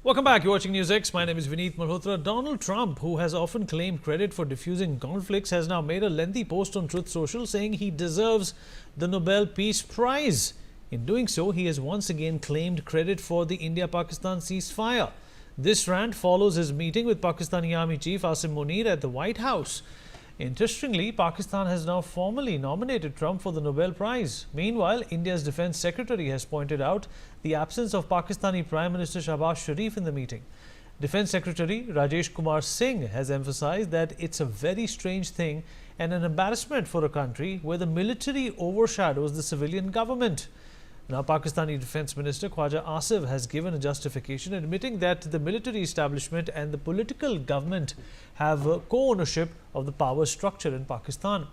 Welcome back. You're watching NewsX. My name is Vineet Malhotra. Donald Trump, who has often claimed credit for diffusing conflicts, has now made a lengthy post on Truth Social saying he deserves the Nobel Peace Prize. In doing so, he has once again claimed credit for the India-Pakistan ceasefire. This rant follows his meeting with Pakistani Army Chief Asim Munir at the White House. Interestingly, Pakistan has now formally nominated Trump for the Nobel Prize. Meanwhile, India's Defense Secretary has pointed out the absence of Pakistani Prime Minister Shehbaz Sharif in the meeting. Defense Secretary Rajesh Kumar Singh has emphasized that it's a very strange thing and an embarrassment for a country where the military overshadows the civilian government. Now, Pakistani Defense Minister Khwaja Asim has given a justification admitting that the military establishment and the political government have co-ownership of the power structure in Pakistan.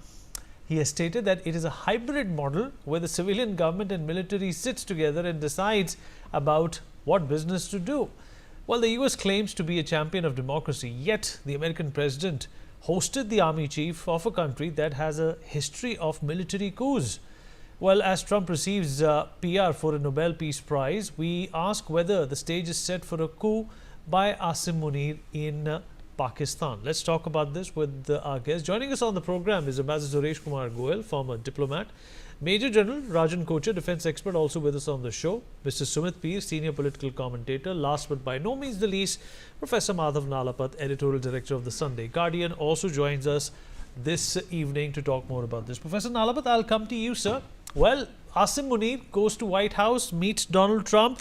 He has stated that it is a hybrid model where the civilian government and military sits together and decides about what business to do. Well, the US claims to be a champion of democracy, yet the American president hosted the army chief of a country that has a history of military coups. Well, as Trump receives PR for a Nobel Peace Prize, we ask whether the stage is set for a coup by Asim Munir in Pakistan. Let's talk about this with our guest. Joining us on the program is Ambassador Suresh Kumar Goel, former diplomat, Major General Rajan Kochar, defense expert, also with us on the show, Mr. Sumit Peer, senior political commentator, last but by no means the least, Professor Madav Nalapat, editorial director of the Sunday Guardian, also joins us this evening to talk more about this. Professor Nalapat, I'll come to you, sir. Well, Asim Munir goes to White House, meets Donald Trump.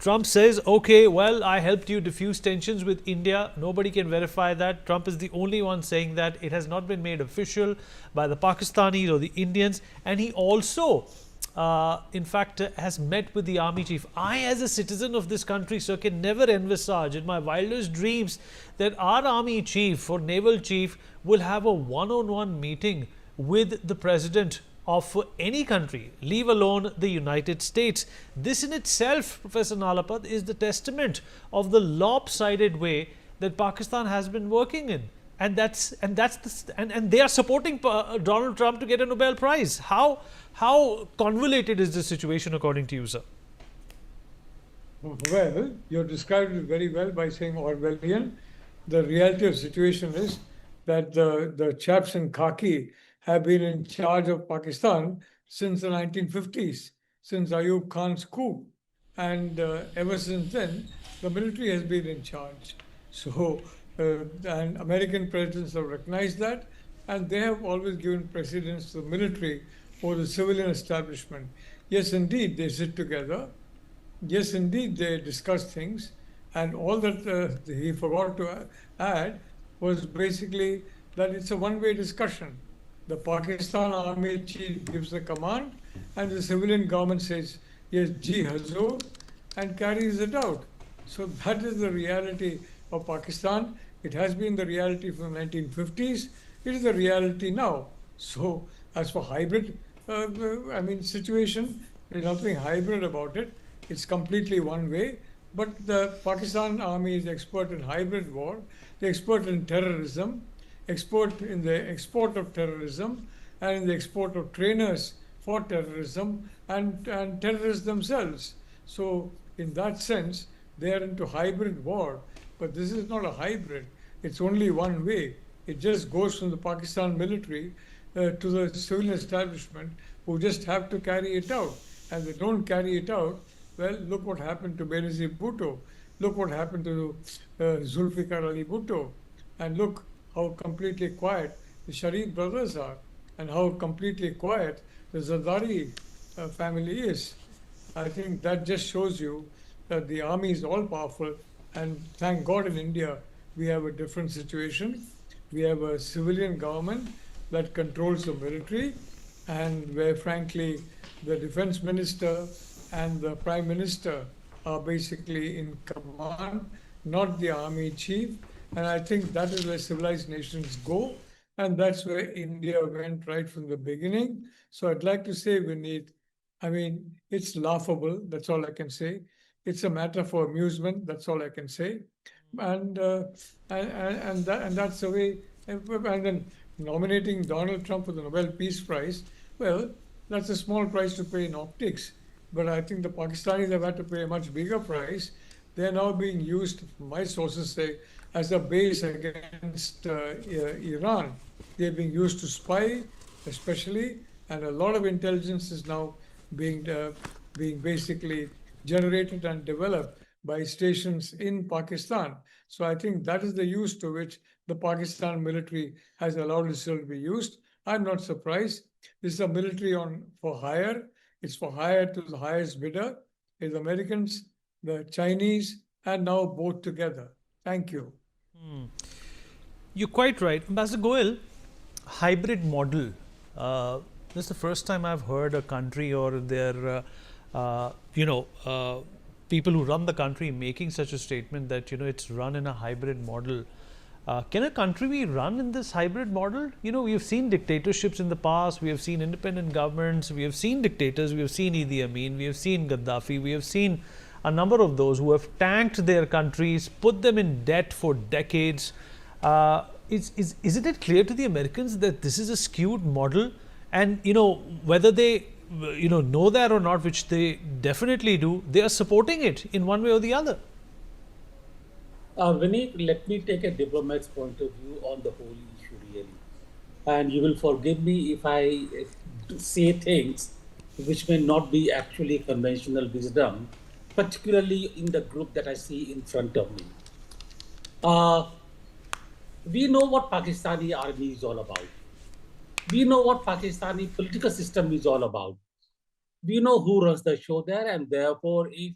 Trump says, okay, well, I helped you diffuse tensions with India. Nobody can verify that. Trump is the only one saying that. It has not been made official by the Pakistanis or the Indians. And he also, in fact, has met with the army chief. I, as a citizen of this country, sir, can never envisage in my wildest dreams that our army chief or naval chief will have a one-on-one meeting with the president of any country, leave alone the United States. This in itself, Professor Nalapat, is the testament of the lopsided way that Pakistan has been working in, and they are supporting Donald Trump to get a Nobel Prize. How convoluted is this situation according to you, sir? Well, you described it very well by saying Orwellian. The reality of the situation is that the chaps in khaki have been in charge of Pakistan since the 1950s, since Ayub Khan's coup. And ever since then, the military has been in charge. So, and American presidents have recognized that, and they have always given precedence to the military or the civilian establishment. Yes, indeed, they sit together. Yes, indeed, they discuss things. And all that he forgot to add was basically that it's a one-way discussion. The Pakistan Army chief gives the command, and the civilian government says, yes, ji hazur, and carries it out. So that is the reality of Pakistan. It has been the reality from the 1950s. It is the reality now. So as for hybrid, situation, there's nothing hybrid about it. It's completely one way. But the Pakistan Army is expert in hybrid war. They're expert in terrorism, expert in the export of terrorism, and in the export of trainers for terrorism and terrorists themselves. So in that sense, they are into hybrid war. But this is not a hybrid. It's only one way. It just goes from the Pakistan military to the civilian establishment, who just have to carry it out. And they don't carry it out. Well, look what happened to Benazir Bhutto. Look what happened to Zulfikar Ali Bhutto. And look how completely quiet the Sharif brothers are, and how completely quiet the Zardari family is. I think that just shows you that the army is all powerful, and thank God in India we have a different situation. We have a civilian government that controls the military, and where frankly the defense minister and the prime minister are basically in command, not the army chief. And I think that is where civilized nations go. And that's where India went right from the beginning. So I'd like to say, Vineet, it's laughable. That's all I can say. It's a matter for amusement. That's all I can say. And that's the way. And then nominating Donald Trump for the Nobel Peace Prize, well, that's a small price to pay in optics. But I think the Pakistanis have had to pay a much bigger price They are now being used, my sources say, as a base against Iran. They're being used to spy, especially, and a lot of intelligence is now being basically generated and developed by stations in Pakistan. So I think that is the use to which the Pakistan military has allowed itself to be used. I'm not surprised. This is a military on for hire. It's for hire to the highest bidder. It's Americans, the Chinese, and now both together. Thank you. You're quite right. Ambassador Goel, hybrid model. This is the first time I've heard a country or their, people who run the country making such a statement that, it's run in a hybrid model. Can a country be run in this hybrid model? We have seen dictatorships in the past. We have seen independent governments. We have seen dictators. We have seen Idi Amin. We have seen Gaddafi. We have seen a number of those who have tanked their countries, put them in debt for decades. Isn't it clear to the Americans that this is a skewed model? And, whether they, know that or not, which they definitely do, they are supporting it in one way or the other. Vineet, let me take a diplomat's point of view on the whole issue, really. And you will forgive me if I say things which may not be actually conventional wisdom, particularly in the group that I see in front of me. We know what Pakistani army is all about. We know what Pakistani political system is all about. We know who runs the show there, and therefore, if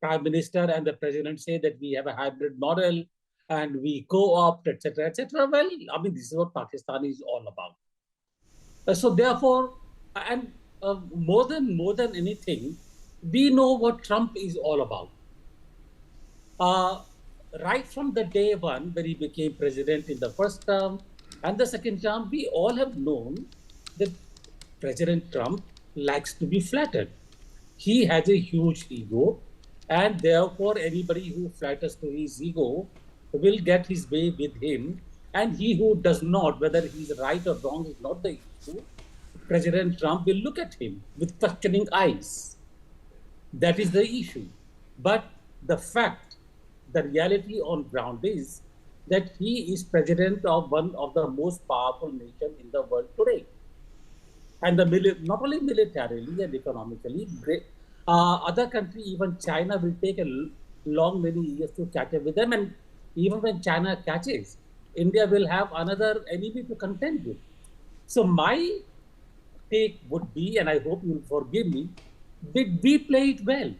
Prime Minister and the President say that we have a hybrid model and we co-opt, etc., etc., well, I mean, this is what Pakistan is all about. So therefore, and more than anything, we know what Trump is all about. Right from the day one, when he became president in the first term and the second term, we all have known that President Trump likes to be flattered. He has a huge ego, and therefore anybody who flatters to his ego will get his way with him. And he who does not, whether he's right or wrong, is not the issue. President Trump will look at him with questioning eyes. That is the issue. But the fact, the reality on ground is that he is president of one of the most powerful nations in the world today. And not only militarily and economically, other countries, even China, will take a long many years to catch up with them. And even when China catches, India will have another enemy to contend with. So my take would be, and I hope you'll forgive me, did we play it well?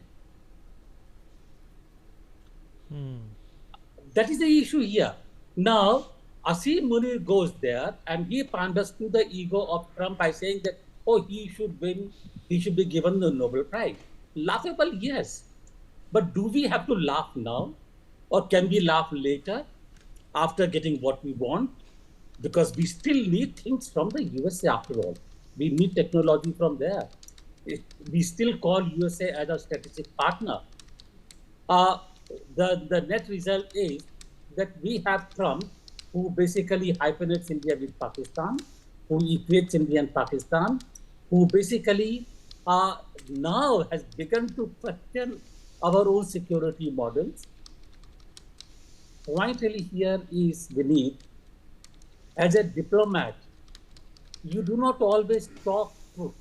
That is the issue here. Now, Asim Munir goes there and he panders to the ego of Trump by saying that, oh, he should win, he should be given the Nobel Prize. Laughable, yes. But do we have to laugh now? Or can we laugh later after getting what we want? Because we still need things from the USA after all. We need technology from there. We still call USA as a strategic partner. The net result is that we have Trump, who basically hyphenates India with Pakistan, who equates India and Pakistan, who basically now has begun to question our own security models. Point really here is, Vineet, as a diplomat, you do not always talk truth.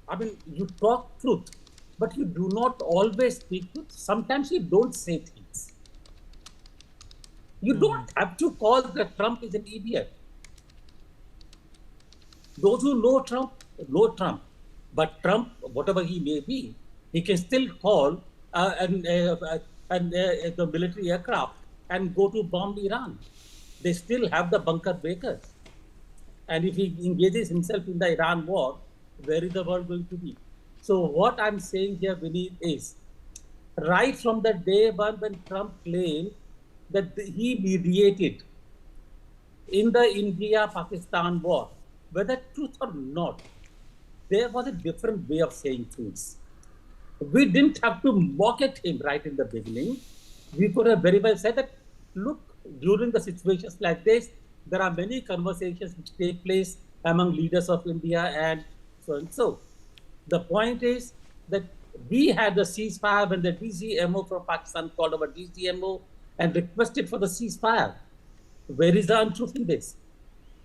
I mean, you talk truth, but you do not always speak truth. Sometimes you don't say things. You don't have to call that Trump is an idiot. Those who know Trump, know Trump. But Trump, whatever he may be, he can still call the military aircraft and go to bomb Iran. They still have the bunker breakers. And if he engages himself in the Iran war, where is the world going to be? So what I'm saying here, Vineet, is right from the day one when Trump claimed that he mediated in the India-Pakistan war, whether truth or not, there was a different way of saying things. We didn't have to mock at him right in the beginning. We could have very well said that, look, during the situations like this, there are many conversations which take place among leaders of India and so and so. The point is that We had the ceasefire when the DCMO from Pakistan called our DCMO and requested for the ceasefire. Where is the untruth in this?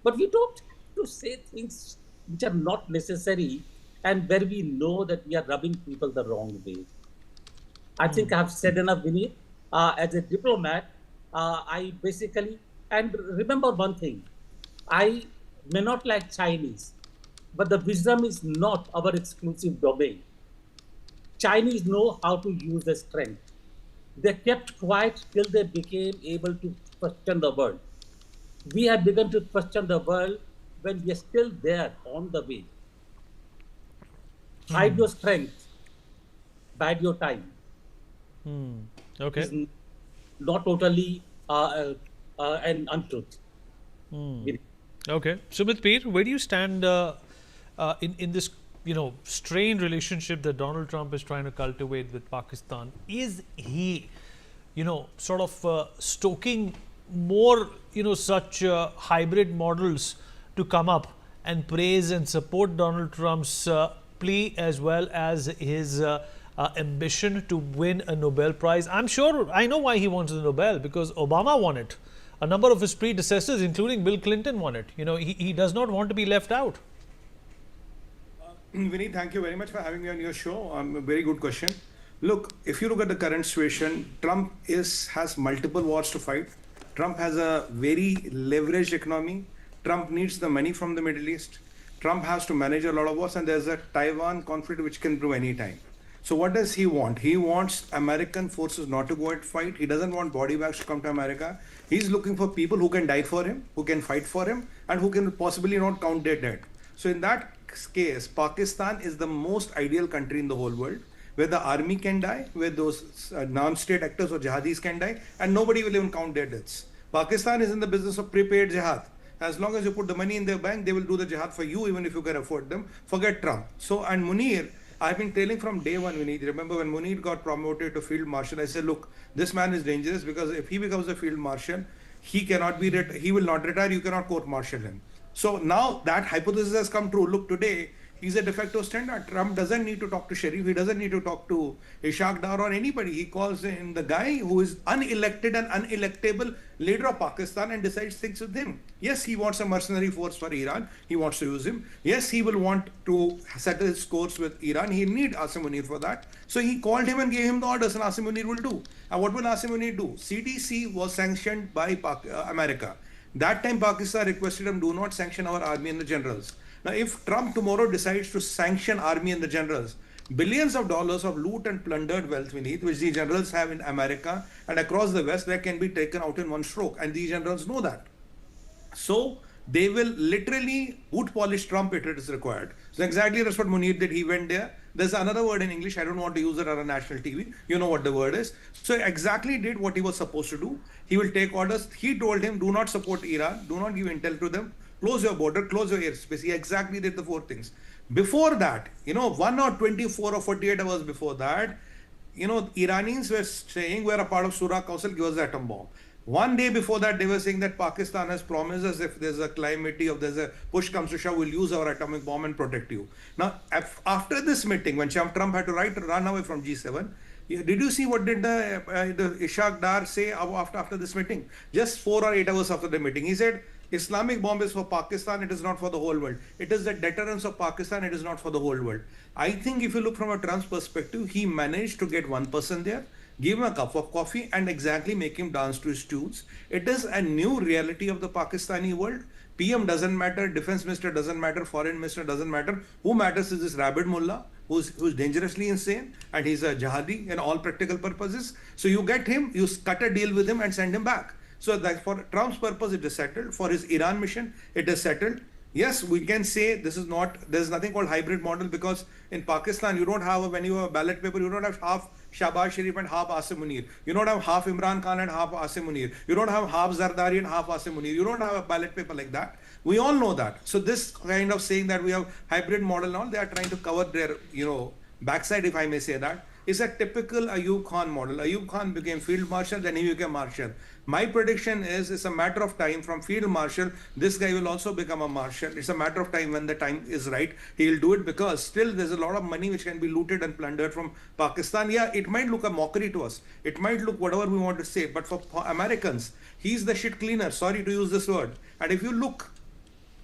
But we don't have to say things which are not necessary and where we know that we are rubbing people the wrong way. I think I've said enough, Vinny. As a diplomat, I basically, and remember one thing, I may not like Chinese, but the wisdom is not our exclusive domain. Chinese know how to use their strength. They kept quiet till they became able to question the world. We have begun to question the world when we are still there on the way. Hide your strength, bide your time. Okay. Is not totally an untruth. Okay. Sumit Peer, where do you stand in this, strained relationship that Donald Trump is trying to cultivate with Pakistan? Is he, sort of stoking more, such hybrid models to come up and praise and support Donald Trump's plea as well as his ambition to win a Nobel Prize? I know why he wants the Nobel, because Obama won it. A number of his predecessors, including Bill Clinton, won it. He does not want to be left out. Vinny, thank you very much for having me on your show. A very good question. Look, if you look at the current situation, Trump has multiple wars to fight. Trump has a very leveraged economy. Trump needs the money from the Middle East. Trump has to manage a lot of wars, and there's a Taiwan conflict which can brew any time. So what does he want? He wants American forces not to go and fight. He doesn't want body bags to come to America. He's looking for people who can die for him, who can fight for him, and who can possibly not count their dead. So in that case, Pakistan is the most ideal country in the whole world, where the army can die, where those non-state actors or jihadis can die, and nobody will even count their deaths. Pakistan is in the business of prepaid jihad. As long as you put the money in their bank, they will do the jihad for you, even if you can afford them. Forget Trump. So, and Munir, I've been telling from day one, Vinny. Remember when Munir got promoted to field marshal, I said, look, this man is dangerous, because if he becomes a field marshal, he will not retire. You cannot court martial him. So now that hypothesis has come true. Look, today, he's a de facto standard. Trump doesn't need to talk to Sharif. He doesn't need to talk to Ishaq Dar or anybody. He calls in the guy who is unelected and unelectable leader of Pakistan and decides things with him. Yes, he wants a mercenary force for Iran. He wants to use him. Yes, he will want to settle his scores with Iran. He'll need Asim Munir for that. So he called him and gave him the orders, and Asim Munir will do. And what will Asim Munir do? CDC was sanctioned by America. That time Pakistan requested him, do not sanction our army and the generals. Now, if Trump tomorrow decides to sanction army and the generals, billions of dollars of loot and plundered wealth which the generals have in America and across the West, that can be taken out in one stroke. And these generals know that. So they will literally boot polish Trump if it is required. So exactly that's what Munir did. He went there. There's another word in English. I don't want to use it on a national TV. You know what the word is. So exactly did what he was supposed to do. He will take orders. He told him, do not support Iran. Do not give intel to them. Close your border. Close your airspace. He exactly did the four things. Before that, 1 or 24 or 48 hours before that, Iranians were saying we're a part of Shura Council, give us the atom bomb. One day before that, they were saying that Pakistan has promised us if there's a calamity, if there's a push comes to shove, we'll use our atomic bomb and protect you. Now, after this meeting, when Trump had to run away from G7, did you see what did the Ishaq Dar say after this meeting? Just 4 or 8 hours after the meeting, he said, Islamic bomb is for Pakistan, it is not for the whole world. It is the deterrence of Pakistan, it is not for the whole world. I think if you look from a Trump's perspective, he managed to get one person there, give him a cup of coffee and exactly make him dance to his tunes. It is a new reality of the Pakistani world. PM doesn't matter, defense minister doesn't matter, foreign minister doesn't matter. Who matters is this rabid mullah who's dangerously insane, and he's a jihadi in all practical purposes. So you get him, you cut a deal with him and send him back. So that for Trump's purpose, it is settled. For his Iran mission, it is settled. Yes, we can say there's nothing called hybrid model, because in Pakistan, you don't have, when you have a ballot paper, you don't have half Shehbaz Sharif and half Asim Munir. You don't have half Imran Khan and half Asim Munir. You don't have half Zardari and half Asim Munir. You don't have a ballot paper like that. We all know that. So this kind of saying that we have hybrid model and all, they are trying to cover their, backside, if I may say that. is a typical Ayub Khan model. Ayub Khan became field marshal, then he became marshal. My prediction is it's a matter of time from field marshal, this guy will also become a marshal. It's a matter of time. When the time is right, he'll do it, because still there's a lot of money which can be looted and plundered from Pakistan. Yeah, it might look a mockery to us. It might look whatever we want to say, but for Americans, he's the shit cleaner. Sorry to use this word. And if you look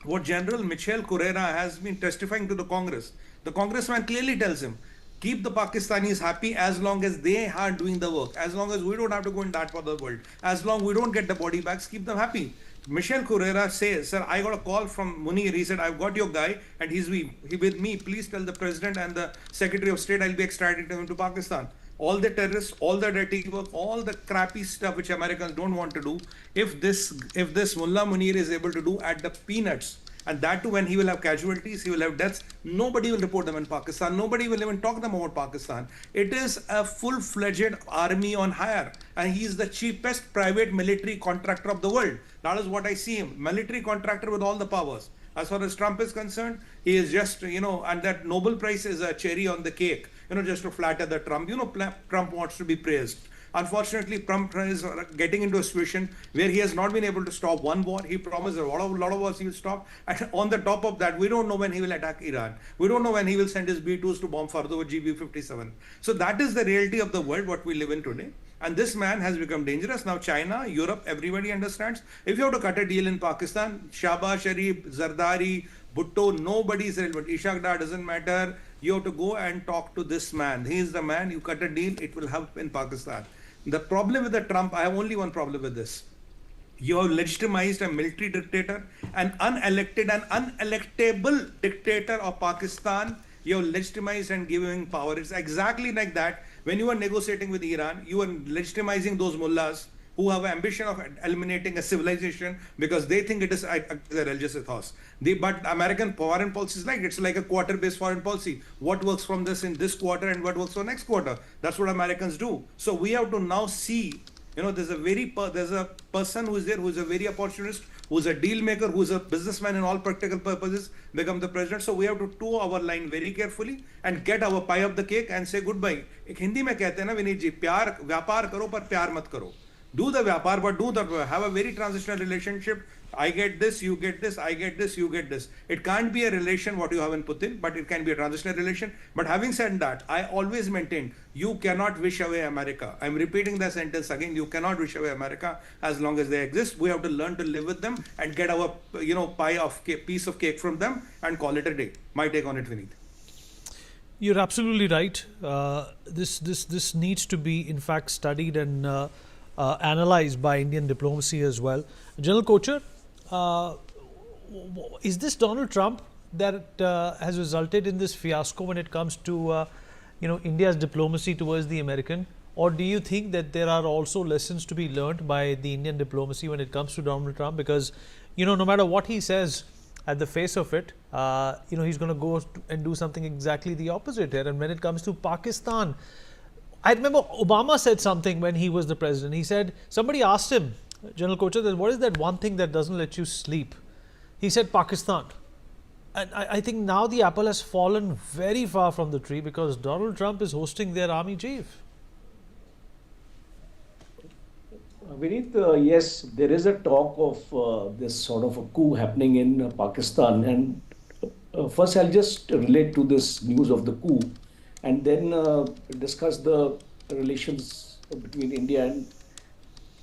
what General Michel Correa has been testifying to the congressman clearly tells him, keep the Pakistanis happy as long as they are doing the work, as long as we don't have to go in that part of the world, as long we don't get the body bags, keep them happy. Michel Correa says, sir, I got a call from Munir. He said, I've got your guy and he's with me. Please tell the president and the secretary of state I'll be extraditing him to Pakistan. All the terrorists, all the dirty work, all the crappy stuff which Americans don't want to do, if this Mullah Munir is able to do at the peanuts, and that too when he will have casualties, he will have deaths, nobody will report them in Pakistan, nobody will even talk them about Pakistan. It is a full-fledged army on hire, and he is the cheapest private military contractor of the world. That is what I see him, military contractor with all the powers. As far as Trump is concerned, he is just, and that Nobel Prize is a cherry on the cake, just to flatter the Trump. Trump wants to be praised. Unfortunately, Trump is getting into a situation where he has not been able to stop one war. He promised a lot of wars he will stop. And on the top of that, we don't know when he will attack Iran. We don't know when he will send his B-2s to bomb Fardo with GB-57. So that is the reality of the world, what we live in today. And this man has become dangerous. Now China, Europe, everybody understands. If you have to cut a deal in Pakistan, Shehbaz Sharif, Zardari, Bhutto, nobody is relevant. Ishaq Dar doesn't matter. You have to go and talk to this man. He is the man. You cut a deal, it will help in Pakistan. The problem with the Trump, I have only one problem with this. You have legitimized a military dictator, an unelected and unelectable dictator of Pakistan. You have legitimized and giving power. It's exactly like that. When you are negotiating with Iran, you are legitimizing those mullahs who have an ambition of eliminating a civilization because they think it is a religious ethos. But American foreign policy is it's like a quarter-based foreign policy. What works from this in this quarter and what works for next quarter? That's what Americans do. So we have to now see, there's a person who is there who is a very opportunist, who is a deal maker, who is a businessman in all practical purposes, become the president. So we have to toe our line very carefully and get our pie of the cake and say goodbye. एक हिंदी में कहते हैं ना विनीत जी, प्यार व्यापार करो पर प्यार मत करो. Do the vyapar, but have a very transitional relationship. I get this, you get this, I get this, you get this. It can't be a relation what you have in Putin, but it can be a transitional relation. But having said that, I always maintain you cannot wish away America. I'm repeating the sentence again. You cannot wish away America as long as they exist. We have to learn to live with them and get our piece of cake from them and call it a day. My take on it, Vineet. You're absolutely right. This needs to be in fact studied and analyzed by Indian diplomacy as well. General Kocher, is this Donald Trump that has resulted in this fiasco when it comes to India's diplomacy towards the American, or do you think that there are also lessons to be learned by the Indian diplomacy when it comes to Donald Trump? Because no matter what he says at the face of it, he's going to go and do something exactly the opposite here. And when it comes to Pakistan, I remember Obama said something when he was the president. He said, somebody asked him, General Kocher, that what is that one thing that doesn't let you sleep? He said, Pakistan. And I think now the apple has fallen very far from the tree because Donald Trump is hosting their army chief. Vineet, yes, there is a talk of this sort of a coup happening in Pakistan. And first I'll just relate to this news of the coup and then discuss the relations between India and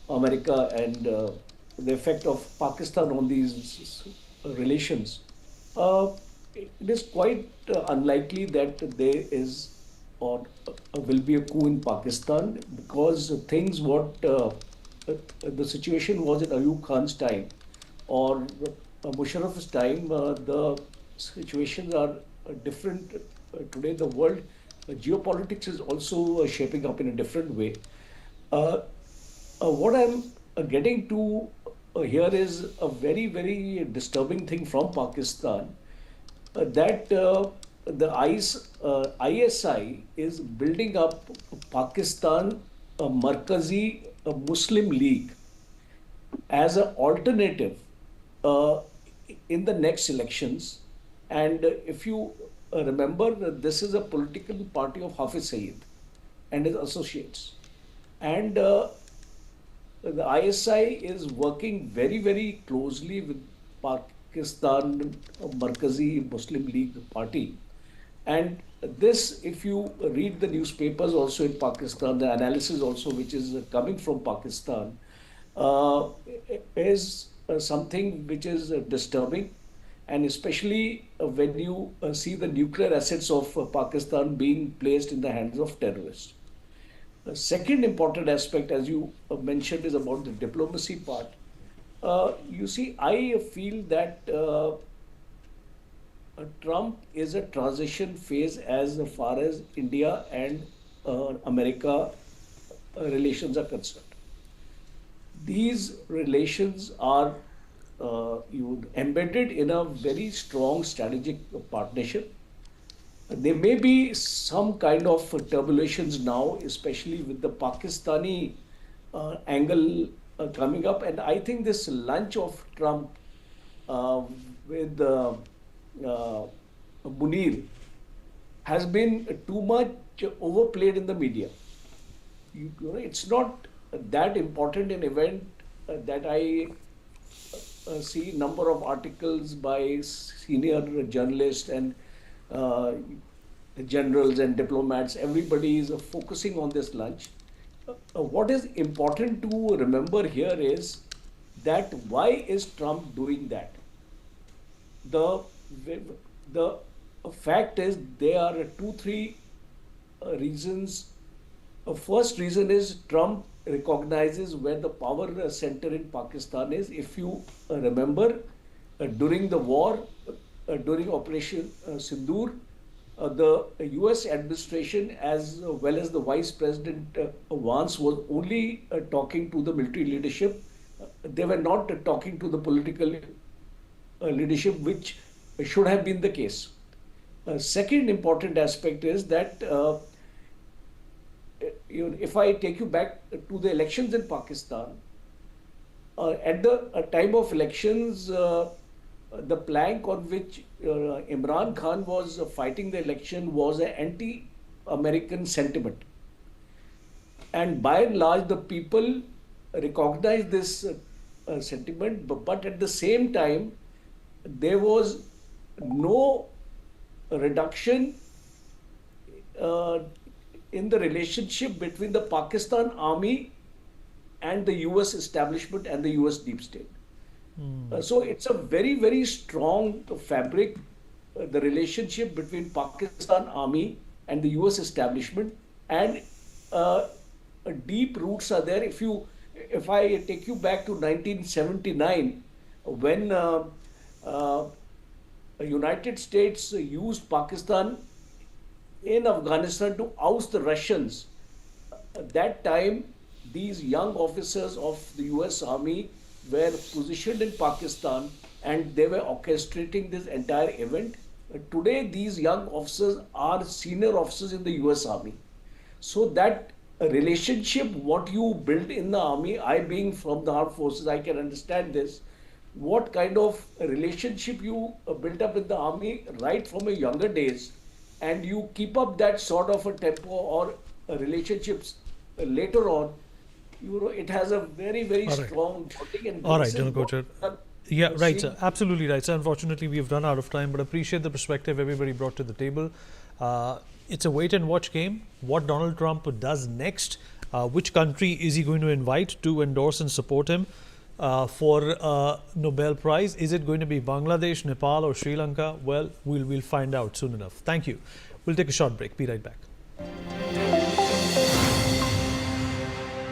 America and the effect of Pakistan on these relations. It is quite unlikely that there is or will be a coup in Pakistan because things the situation was in Ayub Khan's time or Musharraf's time, the situations are different today. The world geopolitics is also shaping up in a different way. What I'm getting to here is a very, very disturbing thing from Pakistan that the ISI is building up Pakistan Markazi Muslim League as an alternative in the next elections. And if you remember, this is a political party of Hafiz Saeed. and his associates. And the ISI is working very, very closely with Pakistan Markazi Muslim League Party. And this, if you read the newspapers also in Pakistan, the analysis also which is coming from Pakistan, uh, is something which is disturbing. And especially when you see the nuclear assets of Pakistan being placed in the hands of terrorists. The second important aspect, as you mentioned, is about the diplomacy part. You see, I feel that Trump is a transition phase as far as India and America relations are concerned. These relations are embedded in a very strong strategic partnership. There may be some kind of turbulations now, especially with the Pakistani angle coming up. And I think this lunch of Trump with Munir has been too much overplayed in the media. It's not that important an event that I see number of articles by senior journalists and generals and diplomats. Everybody is focusing on this lunch. What is important to remember here is that why is Trump doing that? The fact is there are two, three reasons. First reason is Trump recognizes where the power center in Pakistan is. If you remember, during the war, during Operation Sindoor, the US administration as well as the Vice President Vance was only talking to the military leadership. They were not talking to the political leadership, which should have been the case. Second important aspect is that if I take you back to the elections in Pakistan, at the time of elections, the plank on which Imran Khan was fighting the election was an anti-American sentiment. And by and large, the people recognized this sentiment, but at the same time, there was no reduction in the relationship between the Pakistan army and the US establishment and the US deep state. So it's a very, very strong fabric, the relationship between Pakistan army and the US establishment, and deep roots are there. If I take you back to 1979, when the United States used Pakistan in Afghanistan to oust the Russians, at that time, these young officers of the US Army were positioned in Pakistan and they were orchestrating this entire event. Today, these young officers are senior officers in the US Army. So that relationship, what you build in the army, I being from the armed forces, I can understand this. What kind of relationship you built up in the army right from your younger days, and you keep up that sort of a tempo or relationships later on, it has a very, very strong bonding. And all right, General Kocher. Yeah, right, sir. Absolutely right, sir. Unfortunately, we've run out of time, but appreciate the perspective everybody brought to the table. It's a wait and watch game. What Donald Trump does next, which country is he going to invite to endorse and support him for Nobel Prize? Is it going to be Bangladesh, Nepal or Sri Lanka? Well, we'll find out soon enough. Thank you. We'll take a short break. Be right back.